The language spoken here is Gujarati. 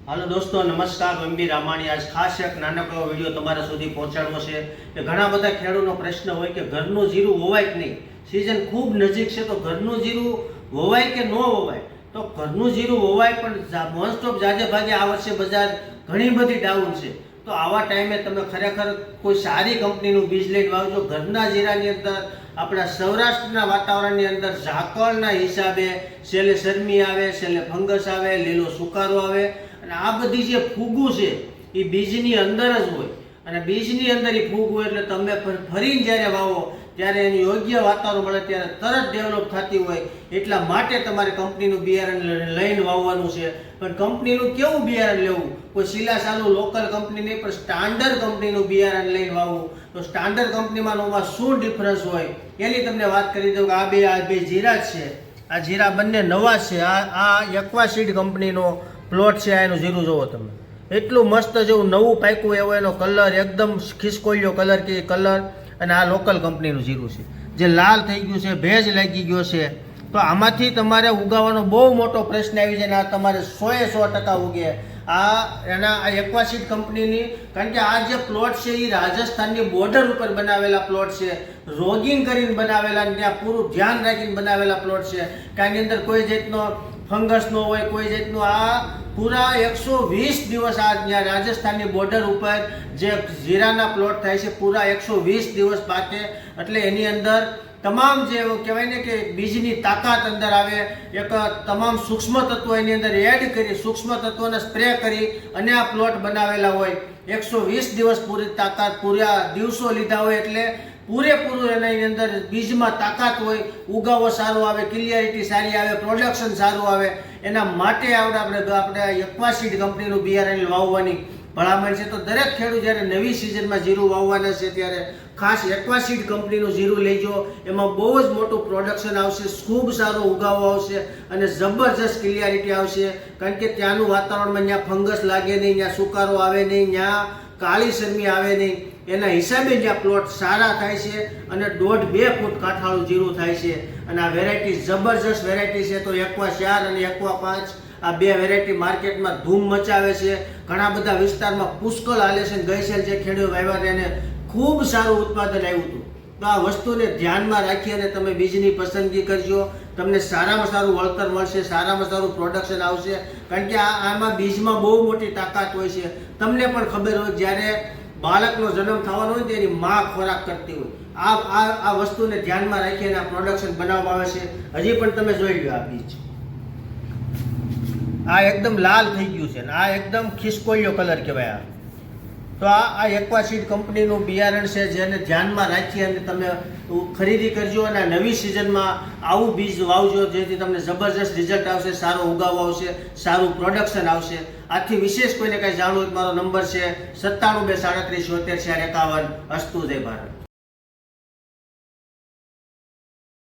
હાલો દોસ્તો, નમસ્કાર. એમબી રામાણી આજ ખાસ એક નાનકડો વિડીયો તમારા સુધી પહોંચાડવો છે કે ઘણા બધા ખેડૂતનો પ્રશ્ન હોય કે ઘરનું જીરું હોવાય કે નહીં. સિઝન ખૂબ નજીક છે તો ઘરનું જીરું હોવાય કે ન હોવાય. તો ઘરનું જીરું હોવાય, પણ મોસ્ટ ઓફ જાજે ભાગે આ વર્ષે બજાર ઘણી બધી ડાઉન છે. તો આવા ટાઈમે તમે ખરેખર કોઈ સારી કંપનીનું બીજ લઈને વાવજો. ઘરના જીરાની અંદર આપણા સૌરાષ્ટ્રના વાતાવરણની અંદર ઝાકળના હિસાબે છેલ્લે શરમી આવે, છેલ્લે ફંગસ આવે, લીલો સુકારો આવે, અને આ બધી જે ફૂગું છે એ બીજની અંદર જ હોય. અને બીજની અંદર એ ફૂગ હોય એટલે તમે ફરીને જ્યારે વાવો ત્યારે એનું યોગ્ય વાતાવરણ મળે ત્યારે તરત ડેવલપ થતી હોય. એટલા માટે તમારે કંપનીનું બિયારણ લઈને વાવવાનું છે. પણ કંપનીનું કેવું બિયારણ લેવું? કોઈ સિલા સાલું લોકલ કંપની નહીં, પણ સ્ટાન્ડર્ડ કંપનીનું બિયારણ લઈને વાવવું. તો સ્ટાન્ડર્ડ કંપનીમાં શું ડિફરન્સ હોય એની તમને વાત કરી દઉં કે આ બે જીરા છે. આ જીરા બંને નવા છે. આ એક્વાસીડ કંપનીનો પ્લોટ છે. આ એનું જીરું જોવો તમે, એટલું મસ્ત જેવું નવું પાક્યું એવો એનો કલર, એકદમ ખિસકોલ્યો કલર. અને આ લોકલ કંપનીનું જીરું છે જે લાલ થઈ ગયું છે, ભેજ લાગી ગયો છે. તો આમાંથી તમારે ઉગાવવાનો બહુ મોટો પ્રશ્ન આવી જાય ને આ તમારે 100% ઉગે. આ એક્વાસીડ કંપનીની, કારણ કે આ જે પ્લોટ છે એ રાજસ્થાનની બોર્ડર ઉપર બનાવેલા પ્લોટ છે. રોગિંગ કરીને બનાવેલા, ત્યાં પૂરું ધ્યાન રાખીને બનાવેલા પ્લોટ છે. કે આની અંદર કોઈ જાતનો ફંગસ ન હોય, કોઈ જાતનું. આ પૂરા 120 દિવસ આ ત્યાં રાજસ્થાનની બોર્ડર ઉપર જે જીરાના પ્લોટ થાય છે, પૂરા 120 દિવસ પાકે. એટલે એની અંદર તમામ જે કહેવાય ને કે બીજની તાકાત અંદર આવે, એક તમામ સૂક્ષ્મ તત્વો એની અંદર એડ કરી, સૂક્ષ્મ તત્વોને સ્પ્રે કરી અને આ પ્લોટ બનાવેલા હોય. 120 દિવસ પૂરી તાકાત, પૂરા દિવસો લીધા હોય એટલે પૂરેપૂરું એની અંદર બીજમાં તાકાત હોય, ઉગાવો સારો આવે, ક્લિયરિટી સારી આવે, પ્રોડક્શન સારું આવે. એના માટે આપણે એક્વાસીડ કંપનીનું બિયારણ વાવવાની ભલામણ છે. તો દરેક ખેડૂત જ્યારે નવી સિઝનમાં જીરું વાવવાના છે ત્યારે ખાસ એક્વાસીડ કંપનીનું જીરું લેજો. એમાં બહુ જ મોટું પ્રોડક્શન આવશે, ખૂબ સારો ઉગાવો આવશે અને જબરજસ્ત ક્લિયરિટી આવશે. કારણ કે ત્યાંનું વાતાવરણમાં ત્યાં ફંગસ લાગે નહીં, ત્યાં સુકારો આવે નહીં, ત્યાં કાળી શરમી આવે નહીં. એના હિસાબે જ્યાં પ્લોટ સારા થાય છે અને 1.5-2 ફૂટ કાઠાળું જીરું થાય છે. અને આ વેરાયટી જબરજસ્ત વેરાયટી છે. તો એક્વા 4 અને એક્વા 5 આ બે વેરાયટી માર્કેટમાં ધૂમ મચાવે છે. ઘણા બધા વિસ્તારમાં પુષ્કળ હાલે છે. ગઈ સાલ જે ખેડૂતો વાવ્યા એને ખૂબ સારું ઉત્પાદન આવ્યું હતું. તો આ વસ્તુને ધ્યાનમાં રાખી અને તમે બીજની પસંદગી કરજો. તમને સારામાં સારું વળતર મળશે, સારામાં સારું પ્રોડક્શન આવશે. કારણ કે આમાં બીજમાં બહુ મોટી તાકાત હોય છે. તમને પણ ખબર હોય, જ્યારે બાળકનો જન્મ થવાનો હોય તો એની માં ખોરાક કરતી હોય. આ વસ્તુને ધ્યાનમાં રાખી અને આ પ્રોડક્શન બનાવવામાં આવે છે. હજી પણ તમે જોઈ લો, આ બીજ આ એકદમ લાલ થઈ ગયું છે ને આ એકદમ ખિસકોલ્યો કલર કહેવાય. તો આ એક્વાસીડ કંપનીનું બિયારણ છે, જેને ધ્યાનમાં રાખી અને તમે ખરીદી કરજો. અને નવી સિઝનમાં આવું બીજ વાવજો, જેથી તમને જબરજસ્ત રિઝલ્ટ આવશે, સારો ઉગાવો આવશે, સારું પ્રોડક્શન આવશે. આથી વિશેષ કોઈને કાંઈ જાણવું હોય, મારો નંબર છે 97 237 74 51. અસ્તુ જય ભારત.